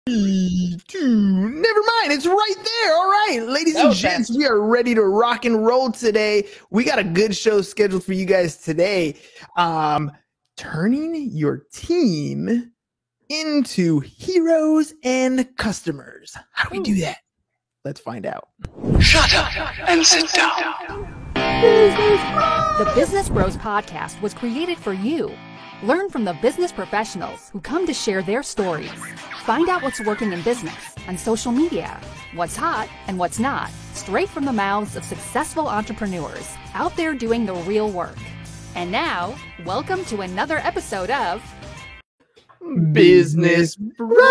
Never mind, it's right there. All right, ladies and gents, we are ready to rock and roll today. We got a good show scheduled for you guys today. Turning your team into heroes and customers. How do we do that? Let's find out. Shut up and sit down. The Business Bros Podcast was created for you. Learn from the business professionals who come to share their stories. Find out what's working in business and social media, what's hot and what's not, straight from the mouths of successful entrepreneurs out there doing the real work. And now, welcome to another episode of Business Bros.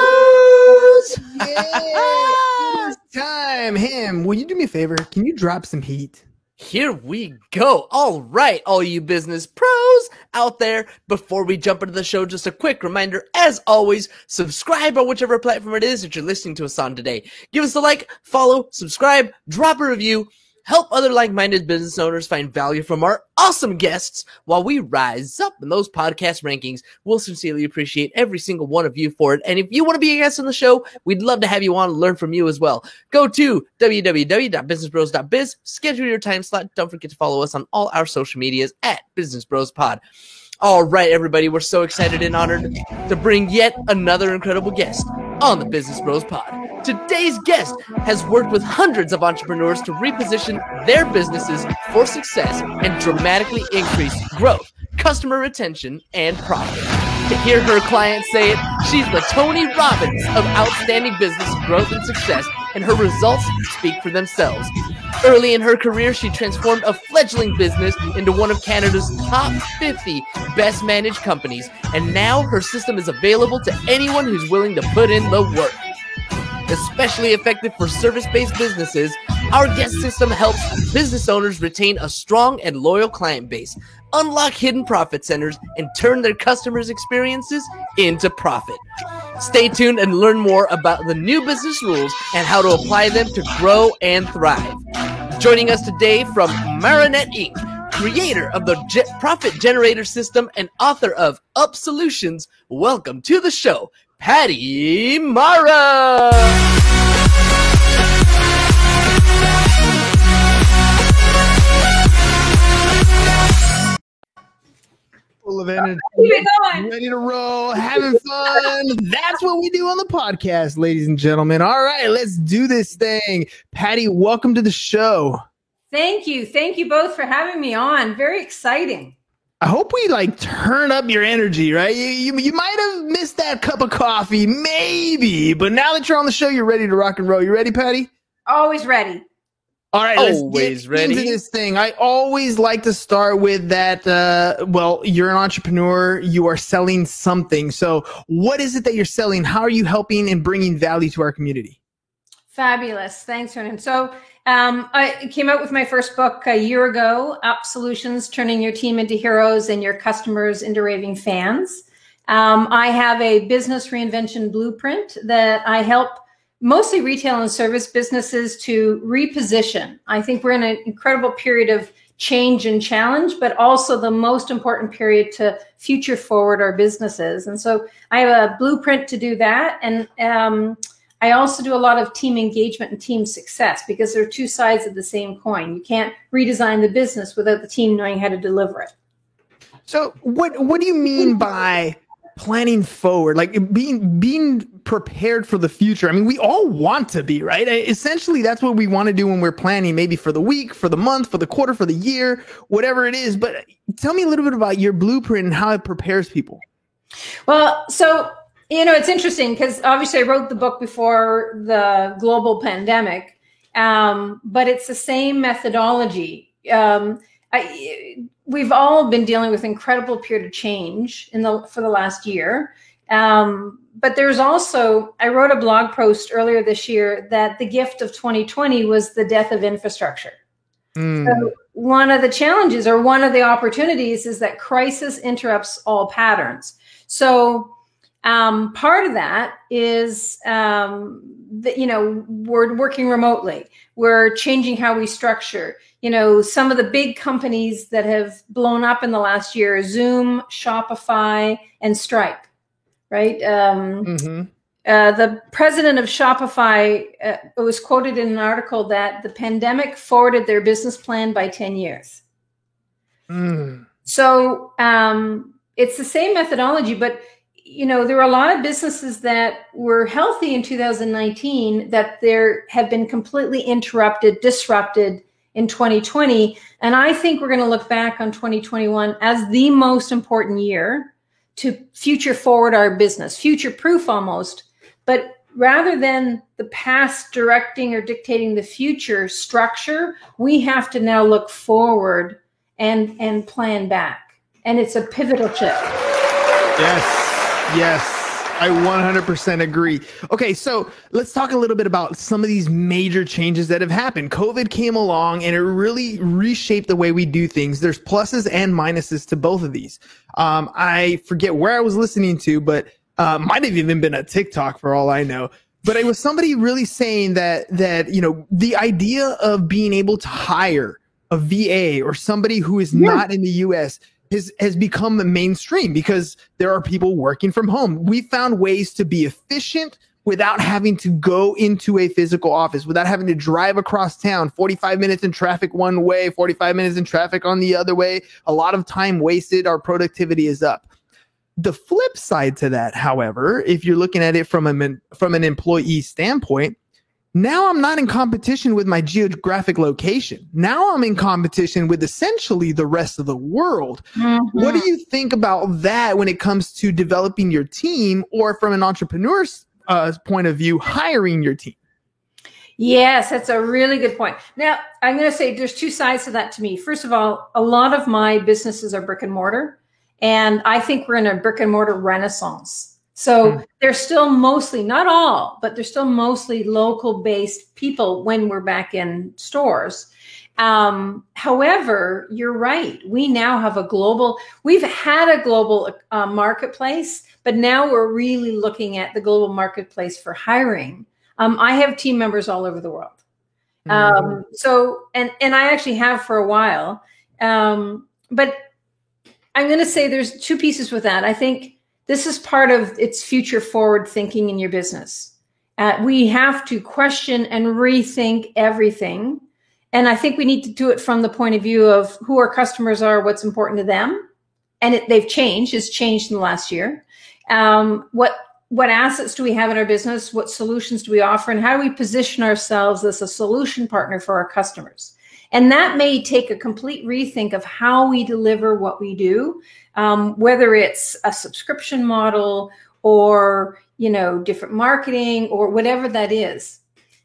Yeah, it's time. Him, will you do me a favor? Can you drop some heat? Here we go. All right, all you business pros out there. Before we jump into the show, just a quick reminder, as always, subscribe on whichever platform it is that you're listening to us on today. Give us a like, follow, subscribe, drop a review. Help other like-minded business owners find value from our awesome guests while we rise up in those podcast rankings. We'll sincerely appreciate every single one of you for it. And if you want to be a guest on the show, we'd love to have you on and learn from you as well. Go to www.businessbros.biz, schedule your time slot. Don't forget to follow us on all our social medias at Business Bros Pod. All right, everybody, we're so excited and honored to bring yet another incredible guest on the Business Bros Pod. Today's guest has worked with hundreds of entrepreneurs to reposition their businesses for success and dramatically increase growth, customer retention, and profit. To hear her clients say it, she's the Tony Robbins of outstanding business growth and success, and her results speak for themselves. Early in her career, she transformed a fledgling business into one of Canada's top 50 best managed companies, and now her system is available to anyone who's willing to put in the work. Especially effective for service-based businesses, our guest system helps business owners retain a strong and loyal client base, unlock hidden profit centers, and turn their customers' experiences into profit. Stay tuned and learn more about the new business rules and how to apply them to grow and thrive. Joining us today from Marinette Inc., creator of the Profit Generator System and author of Up Solutions, welcome to the show, Patty Mara. Full of energy, ready to roll, having fun. That's what we do on the podcast, ladies and gentlemen. All right, let's do this thing. Patty, welcome to the show. Thank you. Thank you both for having me on. Very exciting. I hope we turn up your energy, right? You might have missed that cup of coffee, maybe, but now that you're on the show, you're ready to rock and roll. You ready, Patty? Always ready. All right, let's get into this thing. I always like to start with that. You're an entrepreneur. You are selling something. So what is it that you're selling? How are you helping and bringing value to our community? Fabulous. Thanks, Ronan. So I came out with my first book a year ago, Up Solutions, Turning Your Team into Heroes and Your Customers into Raving Fans. I have a business reinvention blueprint that I help mostly retail and service businesses to reposition. I think we're in an incredible period of change and challenge, but also the most important period to future forward our businesses. And so I have a blueprint to do that. And I also do a lot of team engagement and team success because they're two sides of the same coin. You can't redesign the business without the team knowing how to deliver it. So what do you mean by planning forward, like being prepared for the future? I mean, we all want to be, right? Essentially, that's what we want to do when we're planning, maybe for the week, for the month, for the quarter, for the year, whatever it is. But tell me a little bit about your blueprint and how it prepares people. Well, so, it's interesting because obviously I wrote the book before the global pandemic, but it's the same methodology. We've all been dealing with incredible period of change for the last year. But there's also, I wrote a blog post earlier this year that the gift of 2020 was the death of infrastructure. So one of the challenges or one of the opportunities is that crisis interrupts all patterns. So part of that is that, we're working remotely. We're changing how we structure. Some of the big companies that have blown up in the last year, Zoom, Shopify, and Stripe, right? The president of Shopify was quoted in an article that the pandemic forwarded their business plan by 10 years. So it's the same methodology, but there were a lot of businesses that were healthy in 2019 that there have been completely disrupted in 2020. And I think we're going to look back on 2021 as the most important year to future forward our business, future proof almost. But rather than the past directing or dictating the future structure, we have to now look forward and plan back. And it's a pivotal shift. Yes, I 100% agree. Okay, so let's talk a little bit about some of these major changes that have happened. COVID came along and it really reshaped the way we do things. There's pluses and minuses to both of these. I forget where I was listening to, but might have even been a TikTok for all I know. But it was somebody really saying that the idea of being able to hire a VA or somebody who is not in the US has become mainstream because there are people working from home. We found ways to be efficient without having to go into a physical office, without having to drive across town, 45 minutes in traffic one way, 45 minutes in traffic on the other way. A lot of time wasted. Our productivity is up. The flip side to that, however, if you're looking at it from an employee standpoint, now I'm not in competition with my geographic location. Now I'm in competition with essentially the rest of the world. Mm-hmm. What do you think about that when it comes to developing your team, or from an entrepreneur's point of view, hiring your team? Yes, that's a really good point. Now, I'm going to say there's two sides to that to me. First of all, a lot of my businesses are brick and mortar, and I think we're in a brick and mortar renaissance. So they're still mostly, not all, but they're still mostly local based people when we're back in stores. However, you're right. We now have we've had a global marketplace, but now we're really looking at the global marketplace for hiring. I have team members all over the world. So I actually have for a while. But I'm going to say there's two pieces with that. I think this is part of its future forward thinking in your business. We have to question and rethink everything. And I think we need to do it from the point of view of who our customers are, what's important to them. And they've changed. It's changed in the last year. What assets do we have in our business? What solutions do we offer? And how do we position ourselves as a solution partner for our customers? And that may take a complete rethink of how we deliver what we do, whether it's a subscription model or, different marketing or whatever that is.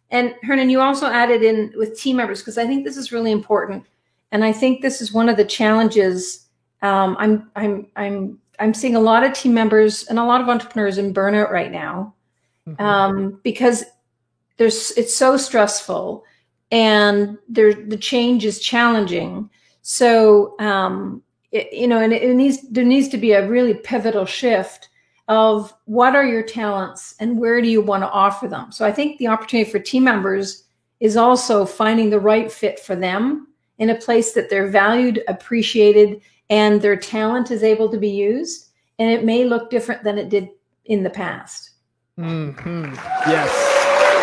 And Hernan, you also added in with team members, because I think this is really important. And I think this is one of the challenges. I'm seeing a lot of team members and a lot of entrepreneurs in burnout right now, because it's so stressful. And the change is challenging. So, there needs to be a really pivotal shift of what are your talents and where do you want to offer them? So I think the opportunity for team members is also finding the right fit for them in a place that they're valued, appreciated, and their talent is able to be used. And it may look different than it did in the past. Mm-hmm. Yes,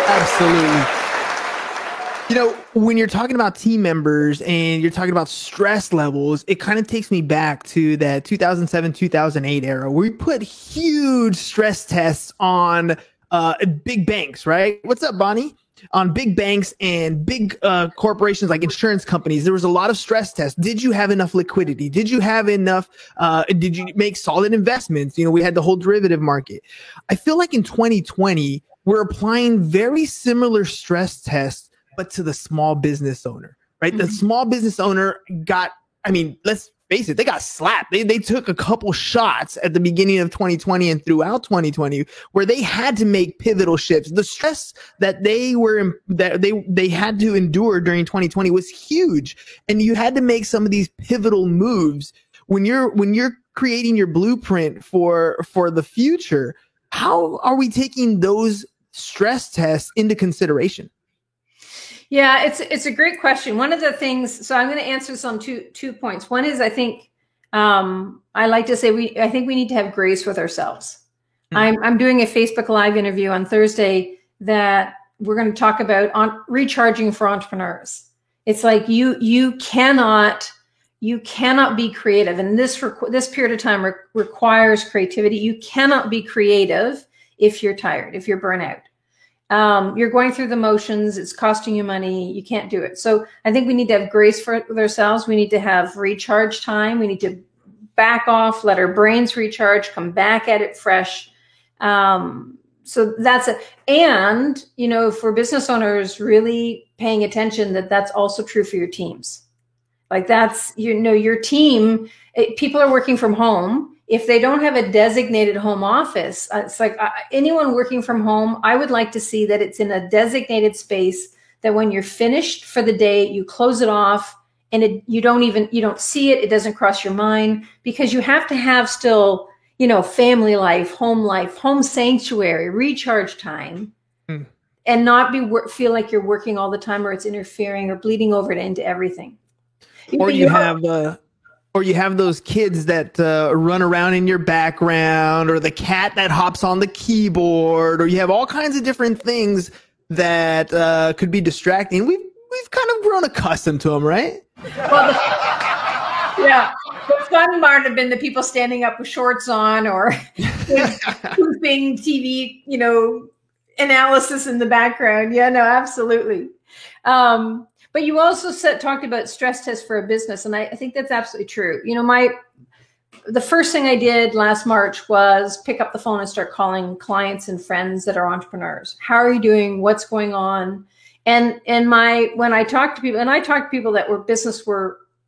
absolutely. When you're talking about team members and you're talking about stress levels, it kind of takes me back to that 2007, 2008 era where we put huge stress tests on big banks, right? What's up, Bonnie? On big banks and big corporations like insurance companies. There was a lot of stress tests. Did you have enough liquidity? Did you have enough? Did you make solid investments? We had the whole derivative market. I feel like in 2020, we're applying very similar stress tests, but to the small business owner, right? Mm-hmm. The small business owner let's face it, they got slapped. They took a couple shots at the beginning of 2020 and throughout 2020 where they had to make pivotal shifts. The stress that they had to endure during 2020 was huge. And you had to make some of these pivotal moves. When you're creating your blueprint for the future, how are we taking those stress tests into consideration? Yeah, it's a great question. One of the things, so I'm going to answer this on two points. One is I think I like to say I think we need to have grace with ourselves. I'm doing a Facebook Live interview on Thursday that we're going to talk about on recharging for entrepreneurs. It's like you cannot be creative, and this period of time requires creativity. You cannot be creative if you're tired, if you're burnout. You're going through the motions. It's costing you money. You can't do it. So I think we need to have grace for ourselves. We need to have recharge time. We need to back off, let our brains recharge, come back at it fresh. So that's it. And, for business owners, really paying attention that's also true for your teams. Like that's, your team, people are working from home. If they don't have a designated home office, it's like anyone working from home, I would like to see that it's in a designated space, that when you're finished for the day, you close it off and you don't see it. It doesn't cross your mind, because you have to have still, family life, home sanctuary, recharge time, and not feel like you're working all the time, or it's interfering or bleeding over into everything. Or you have those kids that run around in your background, or the cat that hops on the keyboard, or you have all kinds of different things that could be distracting. We've kind of grown accustomed to them, right? Well, the fun part have been the people standing up with shorts on, or pooping TV, analysis in the background. Yeah, no, absolutely. But you also talked about stress tests for a business, and I think that's absolutely true. The first thing I did last March was pick up the phone and start calling clients and friends that are entrepreneurs. How are you doing? What's going on? And when I talk to people, and I talk to people that were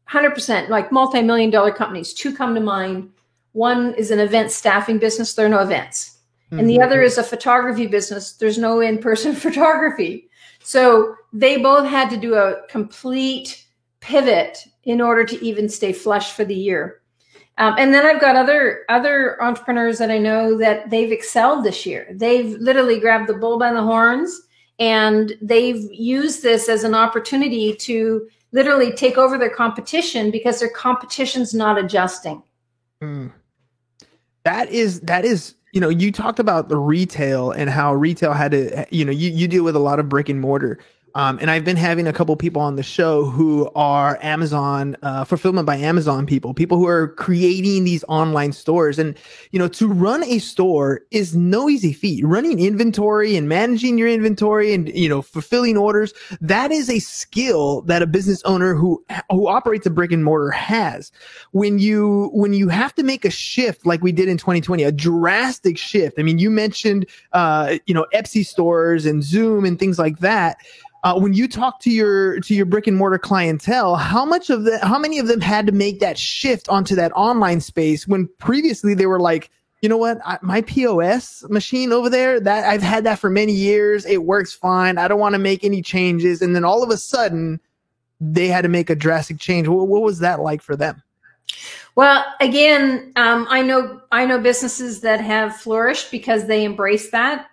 100% like multi-million-dollar companies, two come to mind. One is an event staffing business. There are no events. Mm-hmm. And the other is a photography business. There's no in-person photography. So they both had to do a complete pivot in order to even stay flush for the year. And then I've got other entrepreneurs that I know that they've excelled this year. They've literally grabbed the bull by the horns, and they've used this as an opportunity to literally take over their competition, because their competition's not adjusting. That is, you talked about the retail and how retail had to, you deal with a lot of brick and mortar. And I've been having a couple people on the show who are Amazon, fulfillment by Amazon people who are creating these online stores. And, to run a store is no easy feat. Running inventory and managing your inventory and, fulfilling orders, that is a skill that a business owner who operates a brick and mortar has. When you have to make a shift like we did in 2020, a drastic shift. I mean, you mentioned, Etsy stores and Zoom and things like that. When you talk to your brick and mortar clientele, how many of them had to make that shift onto that online space when previously they were like, you know what, my POS machine over there, that I've had that for many years. It works fine. I don't want to make any changes. And then all of a sudden they had to make a drastic change. What was that like for them? Well, again, I know businesses that have flourished because they embrace that.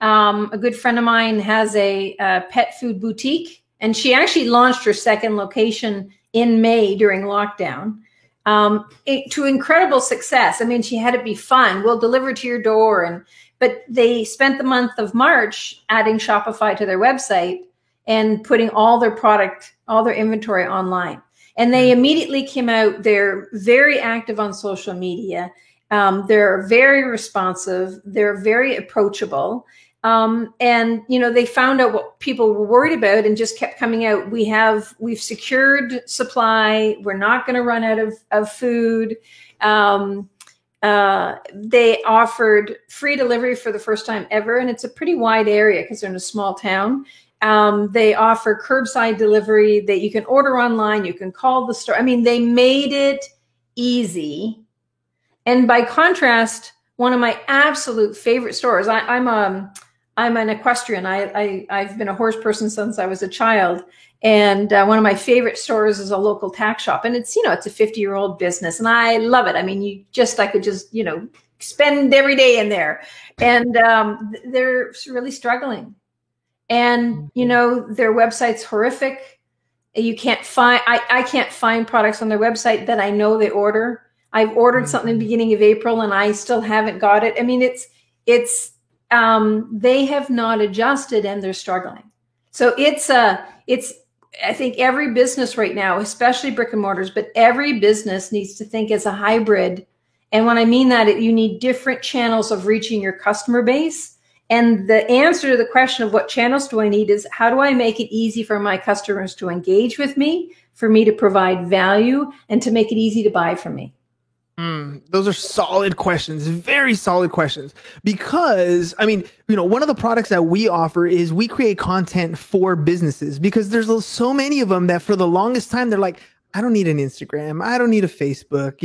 A good friend of mine has a pet food boutique, and she actually launched her second location in May during lockdown, to incredible success. I mean, she had it be fun. We'll deliver to your door. But they spent the month of March adding Shopify to their website and putting all their inventory online. And they immediately came out. They're very active on social media. They're very responsive. They're very approachable. And, they found out what people were worried about and just kept coming out. We've secured supply. We're not going to run out of food. They offered free delivery for the first time ever. And it's a pretty wide area because they're in a small town. They offer curbside delivery that you can order online. You can call the store. I mean, they made it easy. And by contrast, one of my absolute favorite stores, I'm an equestrian. I've been a horse person since I was a child. And one of my favorite stores is a local tack shop. And it's, it's a 50-year-old business. And I love it. I mean, I could just, spend every day in there. And they're really struggling. And, their website's horrific. You can't find, I can't find products on their website that I know they order. I've ordered something in the beginning of April and I still haven't got it. I mean, it's they have not adjusted and they're struggling. So it's I think every business right now, especially brick and mortars, but every business needs to think as a hybrid. And when I mean that, you need different channels of reaching your customer base. And the answer to the question of what channels do I need is, how do I make it easy for my customers to engage with me, for me to provide value, and to make it easy to buy from me? Those are solid questions, very solid questions. Because, I mean, one of the products that we offer is we create content for businesses, because there's so many of them that for the longest time, they're like, I don't need an Instagram. I don't need a Facebook.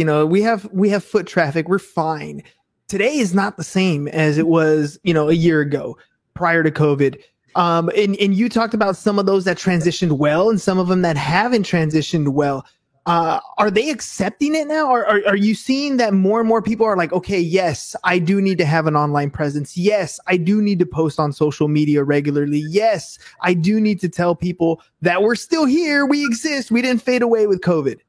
We have foot traffic. We're fine. Today is not the same as it was, a year ago prior to COVID. And you talked about some of those that transitioned well and some of them that haven't transitioned well. Are they accepting it now? Are you seeing that more and more people are like, okay, yes, I do need to have an online presence. Yes, I do need to post on social media regularly. Yes, I do need to tell people that we're still here. We exist. We didn't fade away with COVID.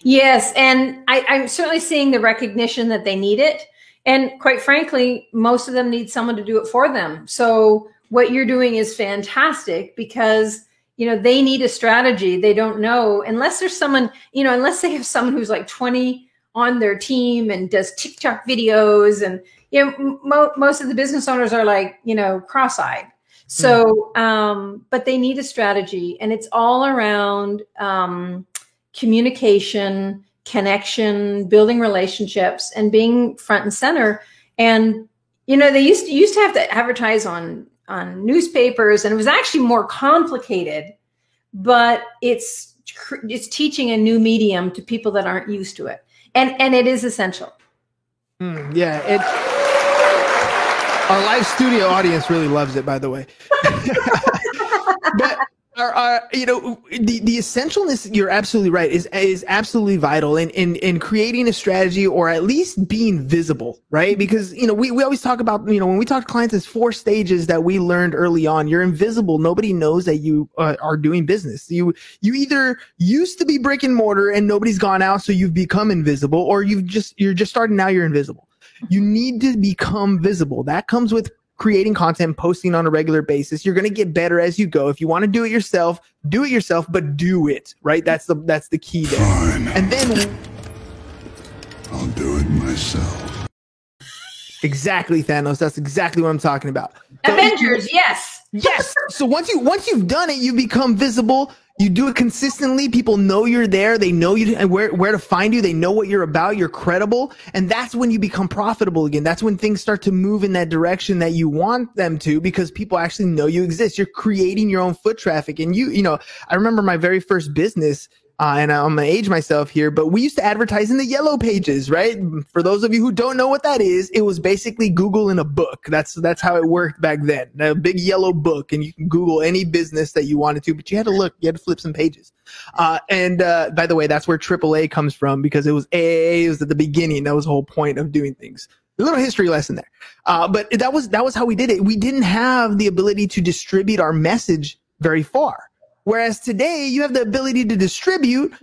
Yes. And I'm certainly seeing the recognition that they need it. And quite frankly, most of them need someone to do it for them. So what you're doing is fantastic, because they need a strategy. They don't know, unless there's someone, unless they have someone who's like 20 on their team and does TikTok videos. And, most of the business owners are like, cross-eyed. So, but they need a strategy, and it's all around communication, connection, building relationships, and being front and center. And, they used to have to advertise on newspapers, and it was actually more complicated, but it's teaching a new medium to people that aren't used to it. And it is essential. Yeah. Our live studio audience really loves it, by the way. But the essentialness, you're absolutely right, is absolutely vital in creating a strategy, or at least being visible, right? Because, we always talk about, when we talk to clients, it's 4 stages that we learned early on. You're invisible. Nobody knows that you are doing business. You either used to be brick and mortar and nobody's gone out, so you've become invisible, or you're just starting now, you're invisible. You need to become visible. That comes with creating content, posting on a regular basis. You're going to get better as you go. If you want to do it yourself, but do it, right? That's the key there. Fine. And then I'll do it myself. Exactly, Thanos. That's exactly what I'm talking about. Avengers, yes. Yes. So once you've done it, you become visible. You do it consistently. People know you're there. They know you and where to find you. They know what you're about. You're credible. And that's when you become profitable again. That's when things start to move in that direction that you want them to, because people actually know you exist. You're creating your own foot traffic. And I remember my very first business, and I'm going to age myself here, but we used to advertise in the Yellow Pages, right? For those of you who don't know what that is, it was basically Google in a book. That's how it worked back then. A big yellow book, and you can Google any business that you wanted to, but you had to look, you had to flip some pages. And by the way, that's where AAA comes from, because it was AAA, it was at the beginning. That was the whole point of doing things. A little history lesson there. But that was how we did it. We didn't have the ability to distribute our message very far. Whereas today you have the ability to distribute,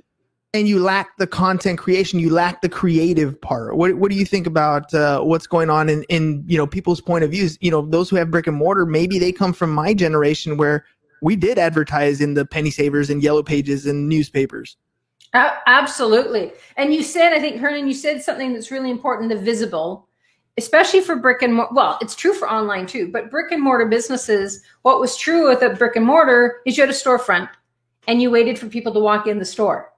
and you lack the content creation. You lack the creative part. What do you think about what's going on in people's point of views? Those who have brick and mortar, maybe they come from my generation where we did advertise in the penny savers and Yellow Pages and newspapers. Absolutely. And you said, I think, Hernan, you said something that's really important, the visible. Especially for brick and mortar. Well, it's true for online too, but brick and mortar businesses, what was true with a brick and mortar is you had a storefront and you waited for people to walk in the store.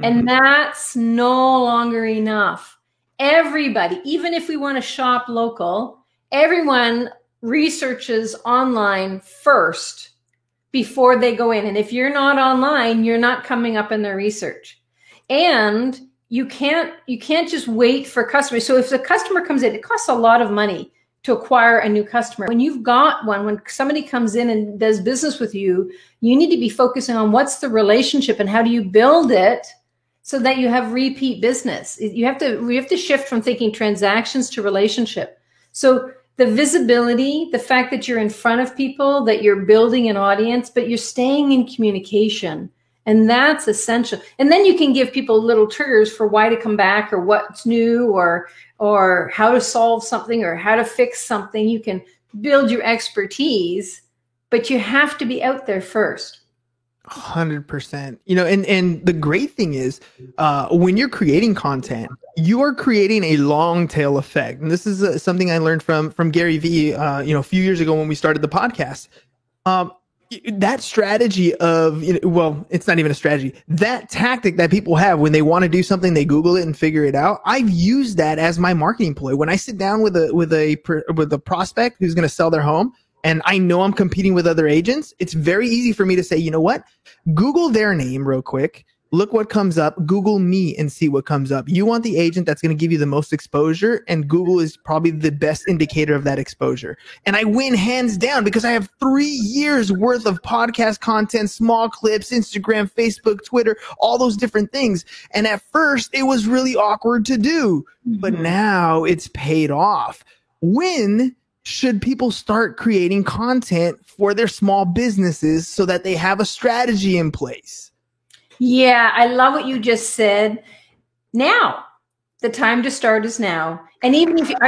Mm-hmm. And that's no longer enough. Everybody, even if we want to shop local, everyone researches online first before they go in. And if you're not online, you're not coming up in their research. And you can't just wait for customers. So if the customer comes in, it costs a lot of money to acquire a new customer. When you've got one, when somebody comes in and does business with you, you need to be focusing on what's the relationship and how do you build it so that you have repeat business. We have to shift from thinking transactions to relationship. So the visibility, the fact that you're in front of people, that you're building an audience, but you're staying in communication. And that's essential. And then you can give people little triggers for why to come back, or what's new, or how to solve something, or how to fix something. You can build your expertise, but you have to be out there first. 100%. And the great thing is, when you're creating content, you are creating a long tail effect. And this is something I learned from Gary Vee, a few years ago when we started the podcast. That strategy of, it's not even a strategy. That tactic that people have when they want to do something, they Google it and figure it out. I've used that as my marketing ploy. When I sit down with a prospect who's going to sell their home, and I know I'm competing with other agents, it's very easy for me to say, you know what? Google their name real quick. Look what comes up. Google me and see what comes up. You want the agent that's going to give you the most exposure, and Google is probably the best indicator of that exposure. And I win hands down because I have 3 years worth of podcast content, small clips, Instagram, Facebook, Twitter, all those different things. And at first it was really awkward to do, but now it's paid off. When should people start creating content for their small businesses so that they have a strategy in place? Yeah, I love what you just said. Now, the time to start is now. And even if you think,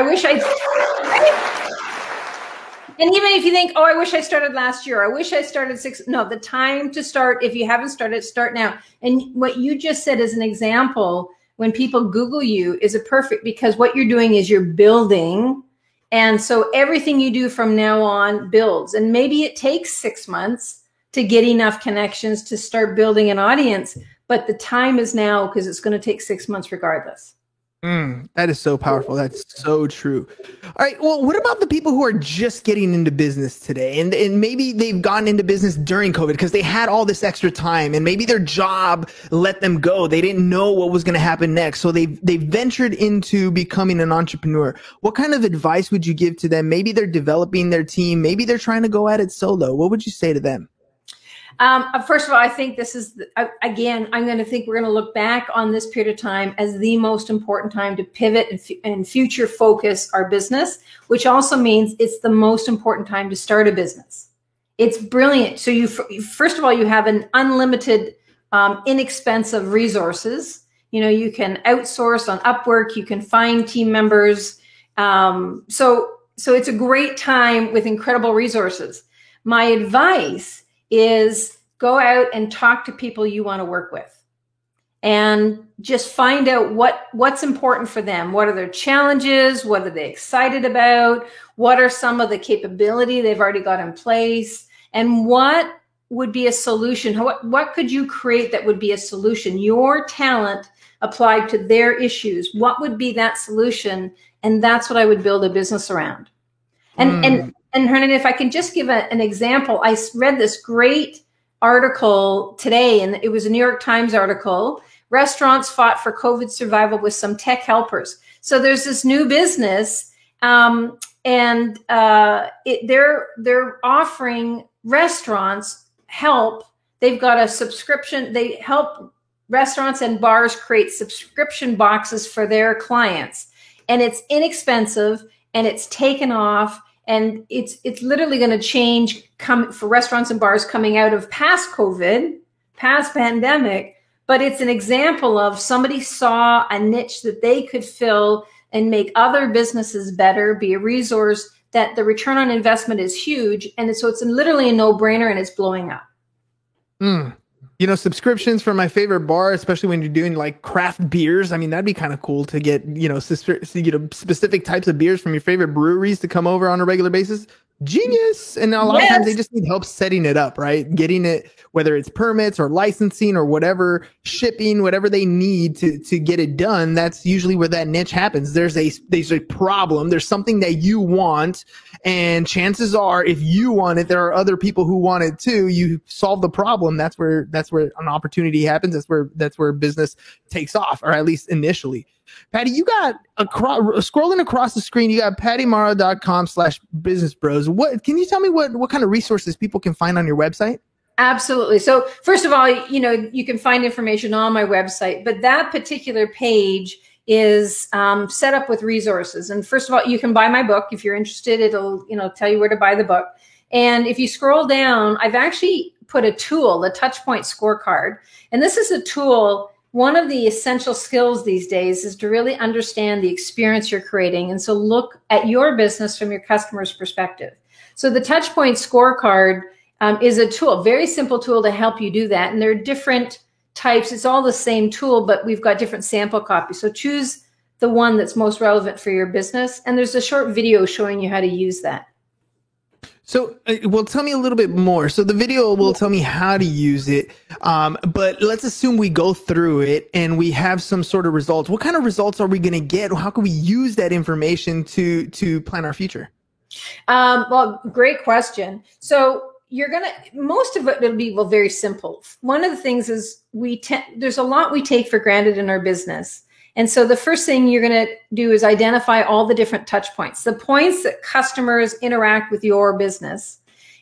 oh, I wish I started last year, I wish I started no, the time to start, if you haven't started, start now. And what you just said as an example, when people Google you, is a perfect, because what you're doing is you're building. And so everything you do from now on builds. And maybe it takes 6 months to get enough connections to start building an audience, but the time is now, because it's going to take 6 months regardless. That is so powerful. That's so true. All right. Well, what about the people who are just getting into business today? And maybe they've gotten into business during COVID because they had all this extra time, and maybe their job let them go. They didn't know what was going to happen next. So they ventured into becoming an entrepreneur. What kind of advice would you give to them? Maybe they're developing their team. Maybe they're trying to go at it solo. What would you say to them? First of all, I think this is, again, we're going to look back on this period of time as the most important time to pivot and future focus our business, which also means it's the most important time to start a business. It's brilliant. So first of all, you have an unlimited, inexpensive resources. You can outsource on Upwork, you can find team members. So it's a great time with incredible resources. My advice is go out and talk to people you want to work with, and just find out what's important for them. What are their challenges? What are they excited about? What are some of the capability they've already got in place? And what would be a solution? What could you create that would be a solution? Your talent applied to their issues. What would be that solution? And that's what I would build a business around. And Hernan, if I can just give an example, I read this great article today, and it was a New York Times article. Restaurants fought for COVID survival with some tech helpers. So there's this new business, and they're offering restaurants help. They've got a subscription. They help restaurants and bars create subscription boxes for their clients, and it's inexpensive, and it's taken off. And it's literally going to change for restaurants and bars coming out of past COVID, past pandemic. But it's an example of somebody saw a niche that they could fill and make other businesses better, be a resource that the return on investment is huge. And so it's literally a no-brainer, and it's blowing up. Subscriptions for my favorite bar, especially when you're doing like craft beers. I mean, that'd be kind of cool to get, specific types of beers from your favorite breweries to come over on a regular basis. Genius. And a lot of times they just need help setting it up, right? Getting it, whether it's permits or licensing or whatever, shipping, whatever they need to get it done. That's usually where that niche happens. There's a problem. There's something that you want. And chances are, if you want it, there are other people who want it too. You solve the problem. That's where an opportunity happens. That's where business takes off, or at least initially. Patty, you got scrolling across the screen, you got pattymorrow.com/businessbros. Can you tell me what kind of resources people can find on your website? Absolutely. So first of all, you can find information on my website, but that particular page is set up with resources. And first of all, you can buy my book. If you're interested, it'll tell you where to buy the book. And if you scroll down, I've actually put a tool, the Touchpoint Scorecard. And this is a tool. One of the essential skills these days is to really understand the experience you're creating. And so look at your business from your customer's perspective. So the Touchpoint Scorecard is a tool, very simple tool to help you do that. And there are different types. It's all the same tool, but we've got different sample copies. So choose the one that's most relevant for your business. And there's a short video showing you how to use that. So, well, tell me a little bit more. So the video will tell me how to use it, but let's assume we go through it and we have some sort of results. What kind of results are we going to get? How can we use that information to plan our future? Well, great question. So most of it will be very simple. One of the things is there's a lot we take for granted in our business. And so the first thing you're going to do is identify all the different touch points, the points that customers interact with your business,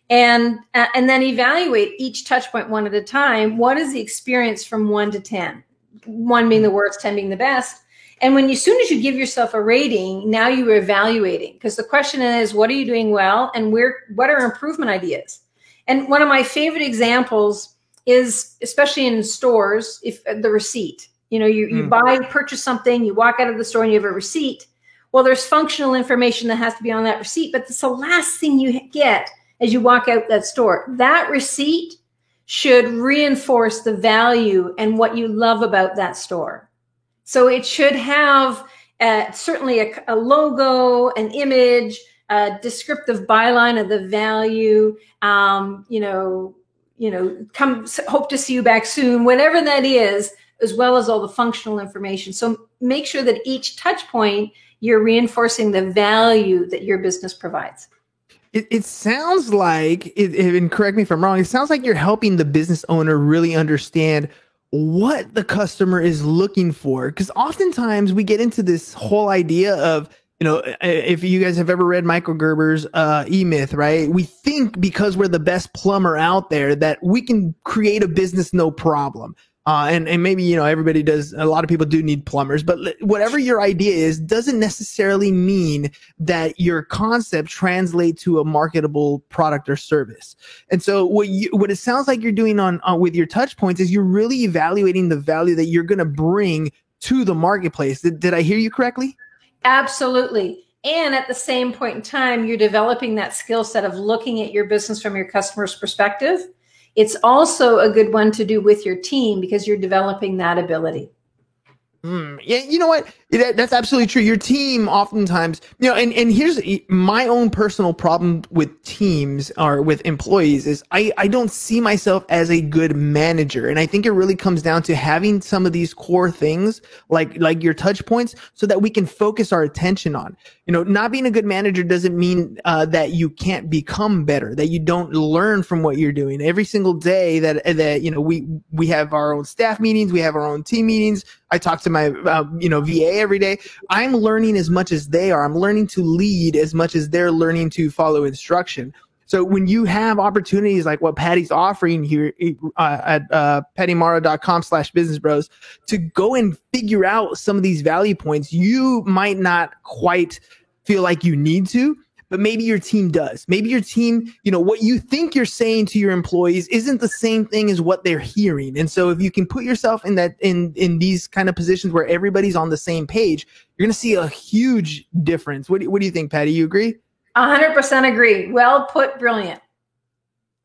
and then evaluate each touch point one at a time. What is the experience from 1 to 10? 1 being the worst, 10 being the best. And as soon as you give yourself a rating, now you are evaluating, because the question is, what are you doing well, and what are improvement ideas? And one of my favorite examples is, especially in stores, if the receipt. You purchase something, you walk out of the store and you have a receipt. Well, there's functional information that has to be on that receipt, but it's the last thing you get as you walk out that store. That receipt should reinforce the value and what you love about that store. So it should have certainly a logo, an image, a descriptive byline of the value, hope to see you back soon, whatever that is, as well as all the functional information. So make sure that each touch point, you're reinforcing the value that your business provides. It sounds like, and correct me if I'm wrong, it sounds like you're helping the business owner really understand what the customer is looking for. Because oftentimes we get into this whole idea of, if you guys have ever read Michael Gerber's E-Myth, right? We think because we're the best plumber out there that we can create a business no problem. And maybe, everybody does, a lot of people do need plumbers, but whatever your idea is doesn't necessarily mean that your concept translates to a marketable product or service. And so what it sounds like you're doing on with your touch points is you're really evaluating the value that you're going to bring to the marketplace. Did I hear you correctly? Absolutely. And at the same point in time, you're developing that skill set of looking at your business from your customer's perspective. It's also a good one to do with your team because you're developing that ability. Yeah, you know what? That's absolutely true. Your team oftentimes, and here's my own personal problem with teams or with employees is I don't see myself as a good manager. And I think it really comes down to having some of these core things like your touch points so that we can focus our attention on. Not being a good manager doesn't mean that you can't become better, that you don't learn from what you're doing. Every single day that we have our own staff meetings, we have our own team meetings. I talk to my VA every day. I'm learning as much as they are. I'm learning to lead as much as they're learning to follow instruction. So when you have opportunities like what Patty's offering here at pattymorrow.com/businessbros to go and figure out some of these value points, you might not quite feel like you need to, but maybe your team does. Maybe your team, what you think you're saying to your employees isn't the same thing as what they're hearing. And so if you can put yourself in these kind of positions where everybody's on the same page, you're going to see a huge difference. What do you think, Patty? You agree? 100% agree. Well put. Brilliant.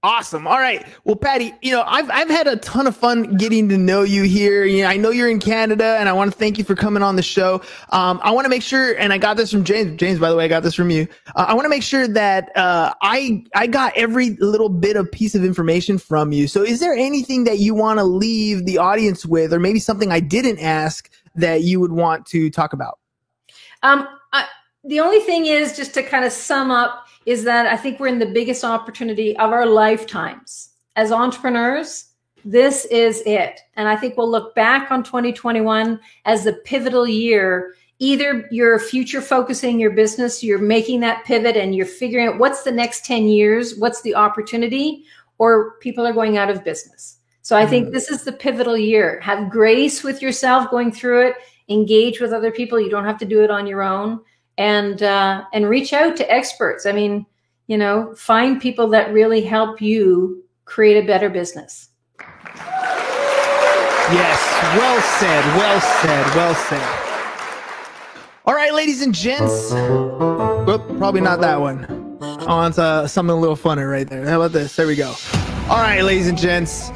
Awesome. All right. Well, Patty, I've had a ton of fun getting to know you here. I know you're in Canada, and I want to thank you for coming on the show. I want to make sure, and I got this from James. James, by the way, I got this from you. I want to make sure that I got every little bit of piece of information from you. So is there anything that you want to leave the audience with, or maybe something I didn't ask that you would want to talk about? The only thing is, just to kind of sum up, is that I think we're in the biggest opportunity of our lifetimes. As entrepreneurs, this is it. And I think we'll look back on 2021 as the pivotal year. Either you're future focusing your business, you're making that pivot and you're figuring out what's the next 10 years, what's the opportunity, or people are going out of business. So I think this is the pivotal year. Have grace with yourself going through it, engage with other people. You don't have to do it on your own. And reach out to experts. I mean, find people that really help you create a better business. Yes, well said, well said, well said. All right, ladies and gents. Whoop, probably not that one. On to something a little funner right there. How about this? There we go. All right, ladies and gents.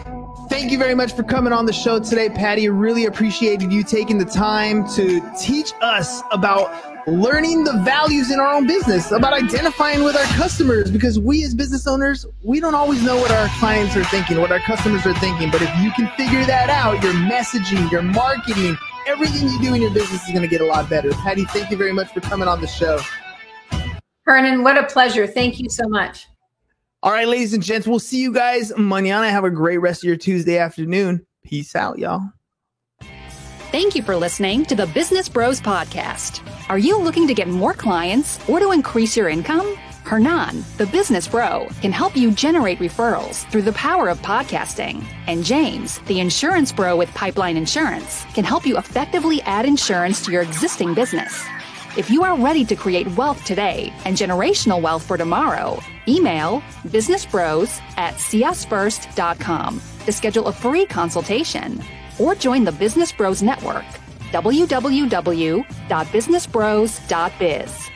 Thank you very much for coming on the show today, Patty. Really appreciated you taking the time to teach us about learning the values in our own business, about identifying with our customers, because we as business owners, we don't always know what our clients are thinking, what our customers are thinking. But if you can figure that out, your messaging, your marketing, everything you do in your business is going to get a lot better. Patty, thank you very much for coming on the show. Hernan, what a pleasure. Thank you so much. All right, ladies and gents, we'll see you guys mañana. Have a great rest of your Tuesday afternoon. Peace out, y'all. Thank you for listening to the Business Bros Podcast. Are you looking to get more clients or to increase your income? Hernan, the Business Bro, can help you generate referrals through the power of podcasting. And James, the Insurance Bro with Pipeline Insurance, can help you effectively add insurance to your existing business. If you are ready to create wealth today and generational wealth for tomorrow, email businessbros@csfirst.com to schedule a free consultation or join the Business Bros Network, www.businessbros.biz.